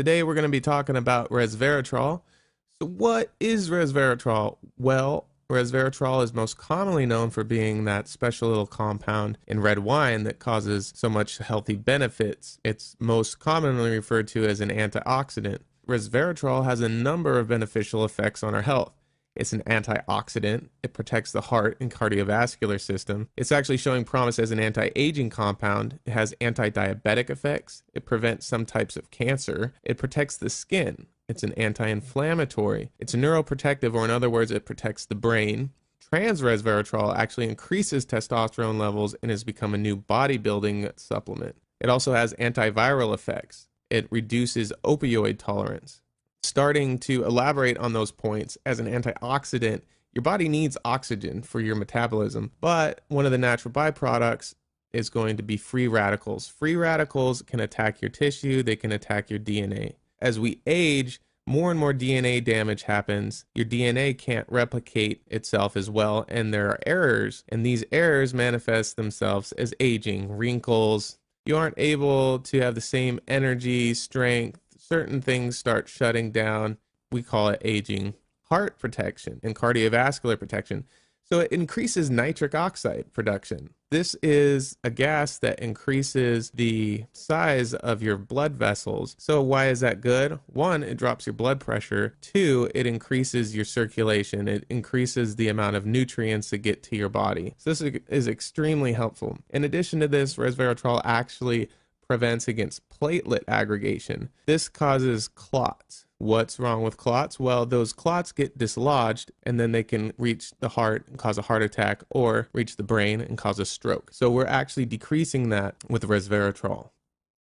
Today we're going to be talking about resveratrol. So what is resveratrol? Well, resveratrol is most commonly known for being that special little compound in red wine that causes so much healthy benefits. It's most commonly referred to as an antioxidant. Resveratrol has a number of beneficial effects on our health. It's an antioxidant. It protects the heart and cardiovascular system. It's actually showing promise as an anti-aging compound. It has anti-diabetic effects. It prevents some types of cancer. It protects the skin. It's an anti-inflammatory. It's neuroprotective, or in other words, it protects the brain. Trans resveratrol actually increases testosterone levels and has become a new bodybuilding supplement. It also has antiviral effects. It reduces opioid tolerance. Starting to elaborate on those points, as an antioxidant, your body needs oxygen for your metabolism, but one of the natural byproducts is going to be free radicals. Free radicals can attack your tissue, they can attack your DNA. As we age, more and more DNA damage happens. Your DNA can't replicate itself as well, and there are errors, and these errors manifest themselves as aging, wrinkles. You aren't able to have the same energy, strength. Certain things start shutting down. We call it aging. Heart protection and cardiovascular protection. So it increases nitric oxide production. This is a gas that increases the size of your blood vessels. So why is that good? One, it drops your blood pressure. Two, it increases your circulation. It increases the amount of nutrients that get to your body. So this is extremely helpful. In addition to this, resveratrol actually prevents against platelet aggregation. This causes clots. What's wrong with clots? Well, those clots get dislodged and then they can reach the heart and cause a heart attack, or reach the brain and cause a stroke. So we're actually decreasing that with resveratrol.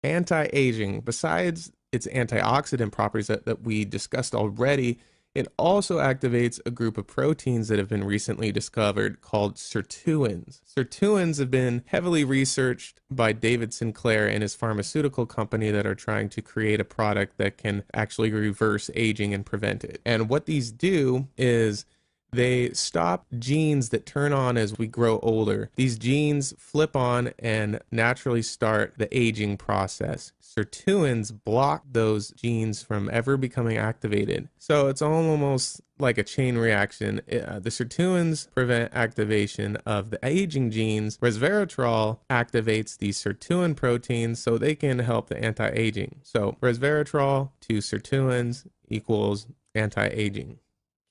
Anti-aging, besides its antioxidant properties that we discussed already, it also activates a group of proteins that have been recently discovered called sirtuins. Sirtuins have been heavily researched by David Sinclair and his pharmaceutical company that are trying to create a product that can actually reverse aging and prevent it. And what these do is they stop genes that turn on as we grow older. These genes flip on and naturally start the aging process. Sirtuins block those genes from ever becoming activated. So it's almost like a chain reaction. The sirtuins prevent activation of the aging genes. Resveratrol activates these sirtuin proteins so they can help the anti-aging. So resveratrol to sirtuins equals anti-aging.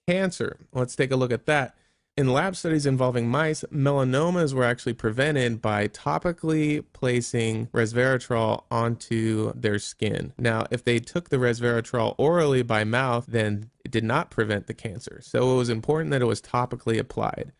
Cancer. Let's take a look at that. In lab studies involving mice, melanomas were actually prevented by topically placing resveratrol onto their skin. Now, if they took the resveratrol orally by mouth, then it did not prevent the cancer. So it was important that it was topically applied.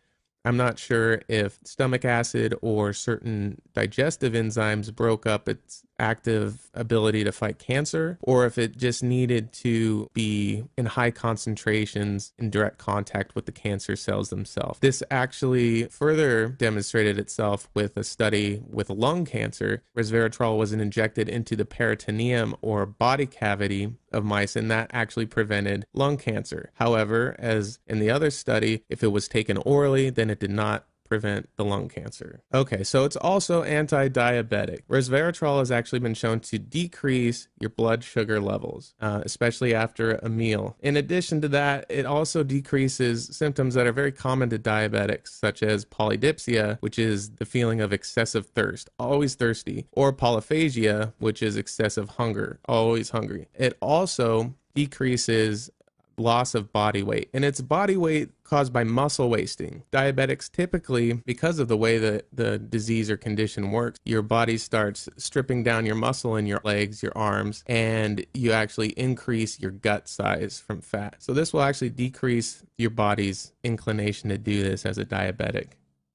I'm not sure if stomach acid or certain digestive enzymes broke up its active ability to fight cancer, or if it just needed to be in high concentrations in direct contact with the cancer cells themselves. This actually further demonstrated itself with a study with lung cancer. Resveratrol was injected into the peritoneum or body cavity of mice, and that actually prevented lung cancer. However, as in the other study, if it was taken orally, then it did not prevent the lung cancer. Okay, so it's also anti-diabetic. Resveratrol has actually been shown to decrease your blood sugar levels, especially after a meal. In addition to that, it also decreases symptoms that are very common to diabetics, such as polydipsia, which is the feeling of excessive thirst, always thirsty, or polyphagia, which is excessive hunger, always hungry. It also decreases loss of body weight, and it's body weight caused by muscle wasting. Diabetics typically, because of the way that the disease or condition works, your body starts stripping down your muscle in your legs, your arms, and you actually increase your gut size from fat. So this will actually decrease your body's inclination to do this as a diabetic.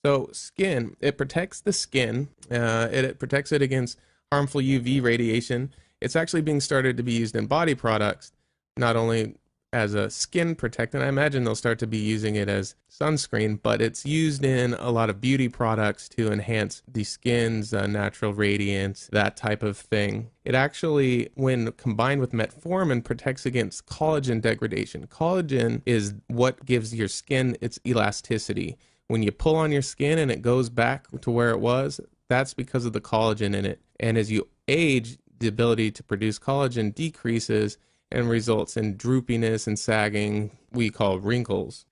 So skin, it protects the skin. It protects it against harmful UV radiation. It's actually being started to be used in body products, not only as a skin protectant. I imagine they'll start to be using it as sunscreen, but it's used in a lot of beauty products to enhance the skin's natural radiance, that type of thing. It actually, when combined with metformin, protects against collagen degradation. Collagen is what gives your skin its elasticity. When you pull on your skin and it goes back to where it was, that's because of the collagen in it. And as you age, the ability to produce collagen decreases and results in droopiness and sagging we call wrinkles.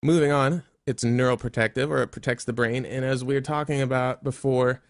Moving on, it's neuroprotective, or it protects the brain, and as we were talking about before,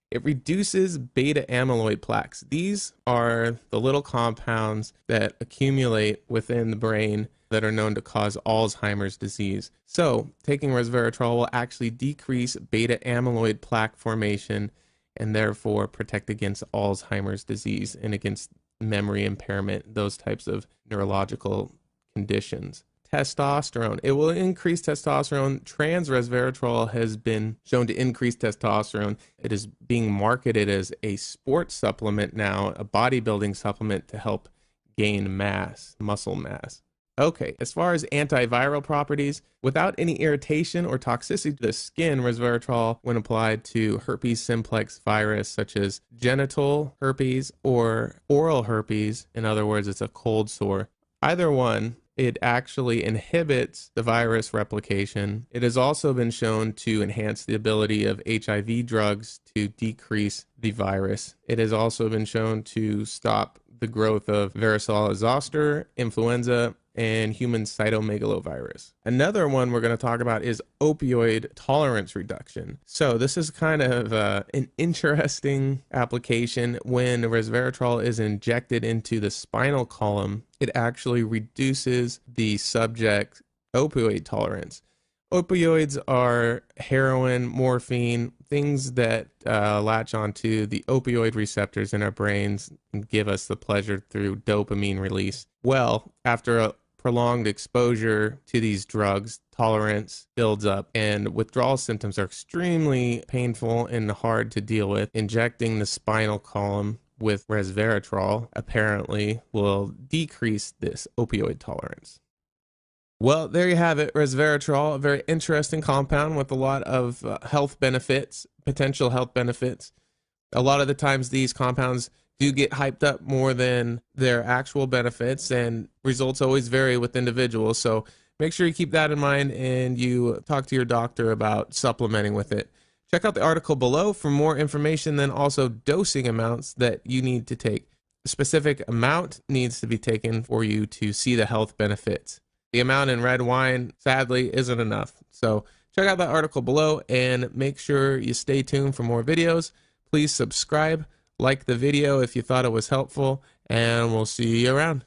it reduces beta amyloid plaques. These are the little compounds that accumulate within the brain that are known to cause Alzheimer's disease. So, taking resveratrol will actually decrease beta amyloid plaque formation and therefore protect against Alzheimer's disease and against memory impairment, those types of neurological conditions. Testosterone. It will increase testosterone. Trans resveratrol has been shown to increase testosterone. It is being marketed as a sports supplement now, a bodybuilding supplement to help gain mass, muscle mass. Okay, as far as antiviral properties, without any irritation or toxicity to the skin, resveratrol, when applied to herpes simplex virus, such as genital herpes or oral herpes, in other words, it's a cold sore, either one, it actually inhibits the virus replication. It has also been shown to enhance the ability of HIV drugs to decrease the virus. It has also been shown to stop the growth of varicella zoster, influenza, and human cytomegalovirus. Another one we're going to talk about is opioid tolerance reduction. So this is kind of an interesting application. When resveratrol is injected into the spinal column, it actually reduces the subject's opioid tolerance. Opioids are heroin, morphine, things that latch onto the opioid receptors in our brains and give us the pleasure through dopamine release. Well, after a prolonged exposure to these drugs, tolerance builds up and withdrawal symptoms are extremely painful and hard to deal with. Injecting the spinal column with resveratrol apparently will decrease this opioid tolerance. Well, there you have it, resveratrol, a very interesting compound with a lot of health benefits, potential health benefits. A lot of the times these compounds do get hyped up more than their actual benefits, and results always vary with individuals. So make sure you keep that in mind and you talk to your doctor about supplementing with it. Check out the article below for more information, then also dosing amounts that you need to take. A specific amount needs to be taken for you to see the health benefits. The amount in red wine, sadly, isn't enough. So check out that article below and make sure you stay tuned for more videos. Please subscribe, like the video if you thought it was helpful, and we'll see you around.